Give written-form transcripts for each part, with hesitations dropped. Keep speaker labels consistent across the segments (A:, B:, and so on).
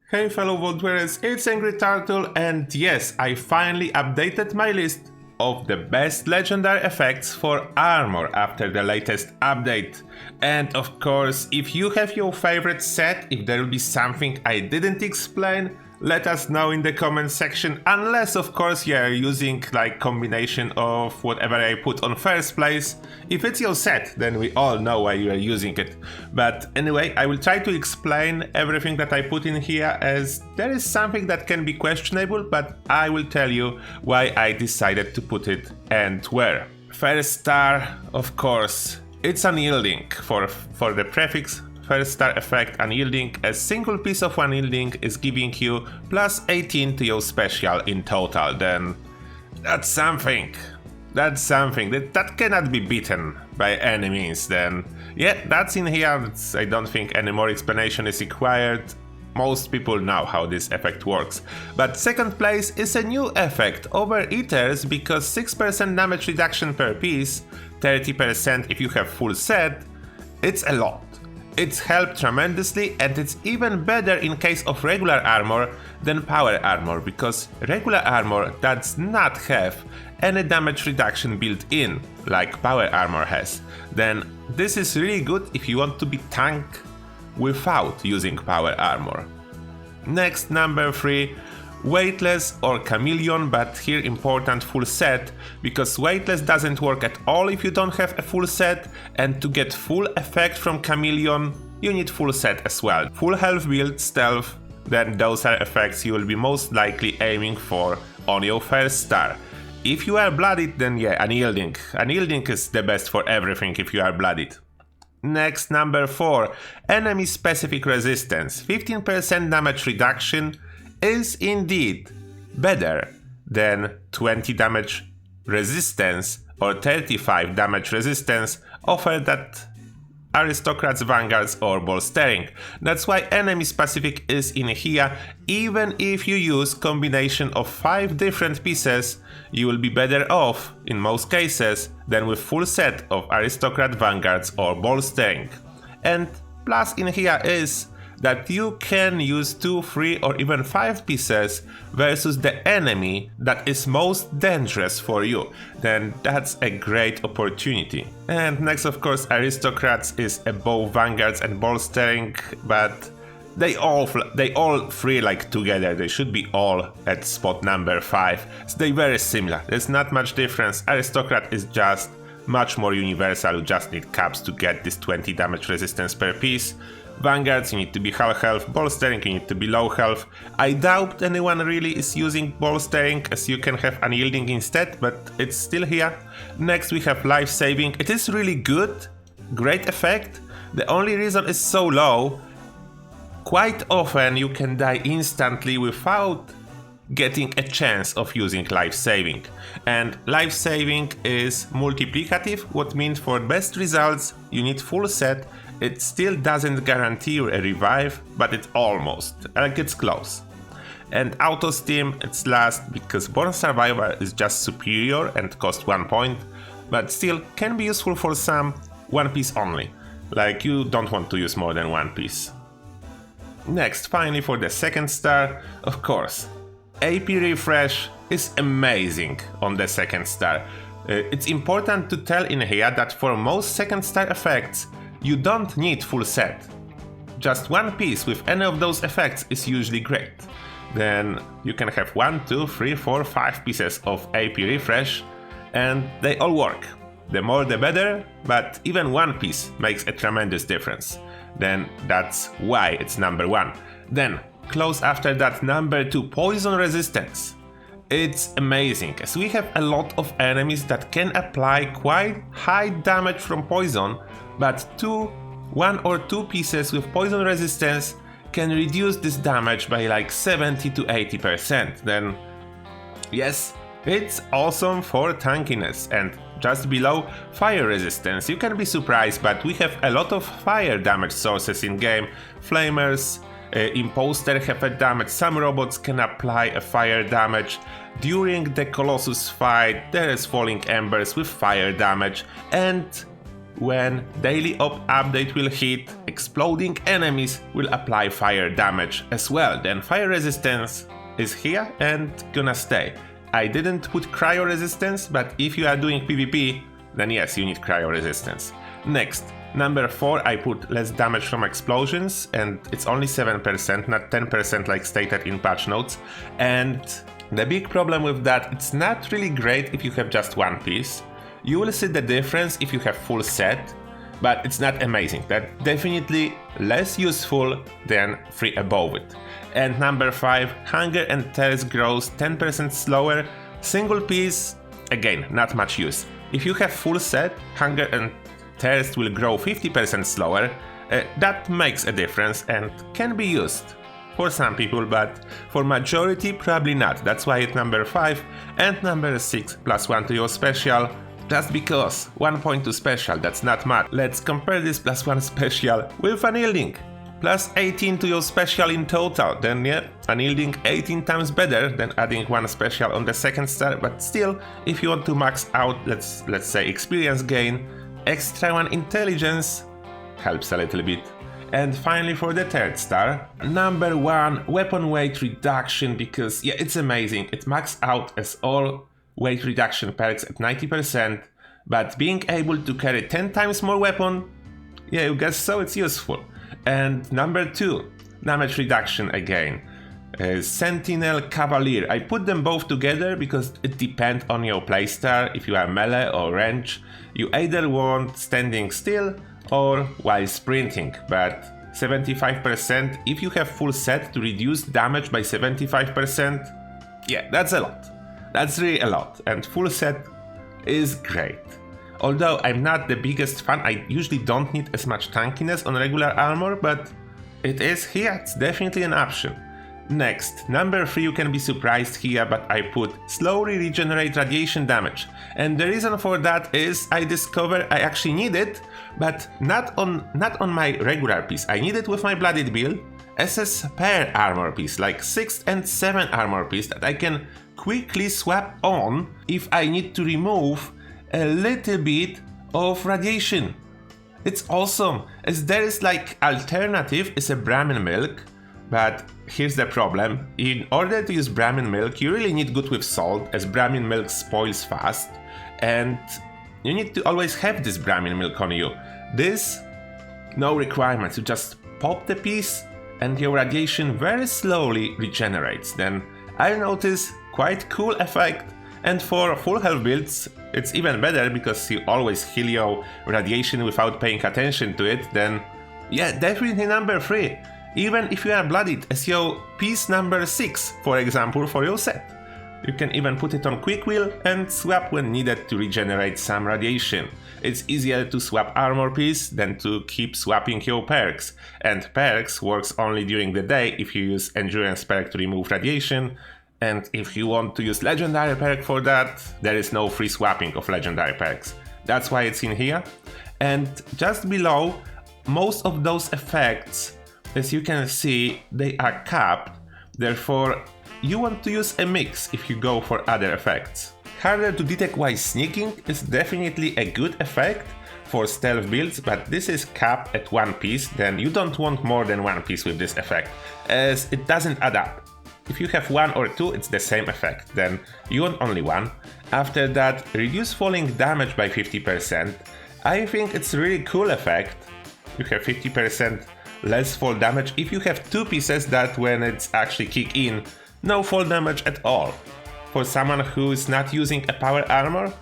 A: Hey fellow Vanguards, it's Angry Turtle, and yes, I finally updated my list of the best legendary effects for Armour after the latest update. And of course, if you have your favorite set, if there will be something I didn't explain, let us know in the comment section, unless of course you are using like combination of whatever I put on first place. If it's your set, then we all know why you are using it. But anyway, I will try to explain everything that I put in here, as there is something that can be questionable, but I will tell you why I decided to put it and where. First star, of course, it's unyielding. For the prefix first star effect unyielding, a single piece of unyielding is giving you plus 18 to your special in total. Then that's something. That's something that cannot be beaten by any means. Then yeah, that's in here. I don't think any more explanation is required. Most people know how this effect works. But second place is a new effect, Overeaters, because 6% damage reduction per piece, 30% if you have full set. It's a lot. It's helped tremendously, and it's even better in case of regular armor than power armor, because regular armor does not have any damage reduction built in like power armor has. Then this is really good if you want to be tank without using power armor. Next, number 3, Weightless or Chameleon, but here important full set, because Weightless doesn't work at all if you don't have a full set, and to get full effect from Chameleon you need full set as well. Full health build, stealth, then those are effects you will be most likely aiming for on your first star. If you are bloodied, then yeah, unyielding. Unyielding is the best for everything if you are bloodied. Next, number 4, enemy specific resistance. 15% damage reduction is indeed better than 20 damage resistance or 35 damage resistance offered at Aristocrats, Vanguards or Bolstering. That's why enemy specific is in here. Even if you use combination of 5 different pieces, you will be better off in most cases than with full set of Aristocrat, Vanguards or Bolstering. And plus in here is that you can use 2, 3 or even 5 pieces versus the enemy that is most dangerous for you. Then that's a great opportunity. And next, of course, Aristocrats is above Vanguards and Bolstering, but they all 3 like together. They should be all at spot number 5. So they're very similar. There's not much difference. Aristocrat is just much more universal. You just need caps to get this 20 damage resistance per piece. Vanguards, you need to be high health. Bolstering, you need to be low health. I doubt anyone really is using Bolstering, as you can have unyielding instead, but it's still here. Next we have life saving. It is really good, great effect. The only reason it's so low, quite often you can die instantly without getting a chance of using life saving. And life saving is multiplicative, what means for best results you need full set. It still doesn't guarantee you a revive, but it's almost, like it's close. And auto steam, it's last because Born Survivor is just superior and costs 1 point, but still can be useful for some, 1 piece only. Like you don't want to use more than 1 piece. Next, finally for the second star, of course, AP refresh is amazing on the second star. It's important to tell in here that for most second star effects, you don't need full set. Just 1 piece with any of those effects is usually great. Then you can have 1, 2, 3, 4, 5 pieces of AP refresh and they all work. The more the better, but even 1 piece makes a tremendous difference. Then that's why it's number 1. Then close after that, number 2, poison resistance. It's amazing, as we have a lot of enemies that can apply quite high damage from poison, but 1 or 2 pieces with poison resistance can reduce this damage by like 70 to 80%. Then yes, it's awesome for tankiness. And just below, fire resistance. You can be surprised, but we have a lot of fire damage sources in game. Flamers, Imposter have a damage, some robots can apply a fire damage. During the Colossus fight there is Falling Embers with fire damage, and when daily op update will hit, exploding enemies will apply fire damage as well. Then fire resistance is here and gonna stay. I didn't put cryo resistance, but if you are doing PvP, then yes, you need cryo resistance. Next, number 4, I put less damage from explosions, and it's only 7%, not 10% like stated in patch notes. And the big problem with that, it's not really great if you have just one piece. You will see the difference if you have full set, but it's not amazing. That's definitely less useful than 3 above it. And number 5, hunger and thirst grows 10% slower. Single piece, again, not much use. If you have full set, hunger and thirst will grow 50% slower. That makes a difference and can be used for some people, but for majority probably not. That's why it's number 5 and number 6 +1 to your special. Just because 1 point to special, that's not much. Let's compare this +1 special with unyielding. +18 to your special in total. Then yeah, unyielding 18 times better than adding 1 special on the second star, but still, if you want to max out, let's say experience gain, extra 1 intelligence helps a little bit. And finally for the third star, number 1, weapon weight reduction, because yeah, it's amazing. It maxed out as all weight reduction perks at 90%, but being able to carry 10 times more weapon, yeah, you guess so, it's useful. And number 2, damage reduction again. Sentinel, Cavalier. I put them both together because it depends on your playstyle. If you are melee or range, you either want standing still or while sprinting, but 75% if you have full set to reduce damage by 75%, yeah, that's a lot. That's really a lot, and full set is great. Although I'm not the biggest fan, I usually don't need as much tankiness on regular armor, but it is here, it's definitely an option. Next, number 3, you can be surprised here, but I put slowly regenerate radiation damage. And the reason for that is I discovered I actually need it, but not on my regular piece. I need it with my blooded build as a spare armor piece, like 6 and 7 armor piece that I can quickly swap on if I need to remove a little bit of radiation. It's awesome, as there is like alternative is a Brahmin milk, but here's the problem. In order to use Brahmin milk, you really need good with salt, as Brahmin milk spoils fast, and you need to always have this Brahmin milk on you. This, no requirements, you just pop the piece and your radiation very slowly regenerates. Then I notice quite cool effect, and for full health builds it's even better because you always heal your radiation without paying attention to it. Then yeah, definitely number 3, even if you are bloodied as your piece number 6, for example, for your set. You can even put it on quick wheel and swap when needed to regenerate some radiation. It's easier to swap armor piece than to keep swapping your perks, and perks works only during the day if you use endurance perk to remove radiation. And if you want to use legendary perk for that, there is no free swapping of legendary perks. That's why it's in here. And just below, most of those effects, as you can see, they are capped. Therefore, you want to use a mix if you go for other effects. Harder to detect while sneaking is definitely a good effect for stealth builds, but this is capped at 1 piece, then you don't want more than 1 piece with this effect, as it doesn't add up. If you have 1 or 2, it's the same effect, then you want only 1. After that, reduce falling damage by 50%. I think it's a really cool effect. You have 50% less fall damage if you have 2 pieces that when it's actually kick in, no fall damage at all. For someone who is not using a power armor,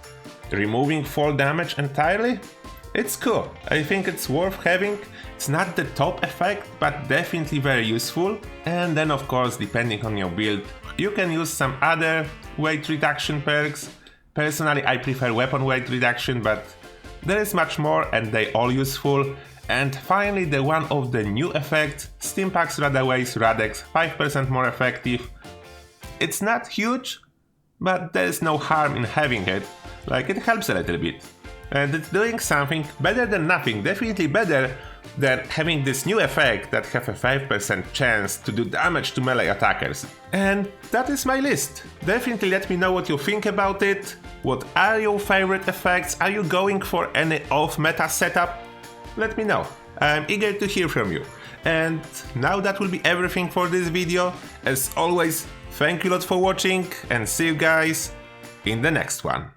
A: removing fall damage entirely, it's cool. I think it's worth having. It's not the top effect, but definitely very useful. And then of course, depending on your build, you can use some other weight reduction perks. Personally, I prefer weapon weight reduction, but there is much more and they all useful. And finally, the one of the new effects, Stimpak's Radaways Radex, 5% more effective. It's not huge, but there is no harm in having it. Like, it helps a little bit. And it's doing something better than nothing, definitely better than having this new effect that have a 5% chance to do damage to melee attackers. And that is my list. Definitely let me know what you think about it. What are your favorite effects? Are you going for any off-meta setup? Let me know. I'm eager to hear from you. And now that will be everything for this video. As always, thank you a lot for watching and see you guys in the next one.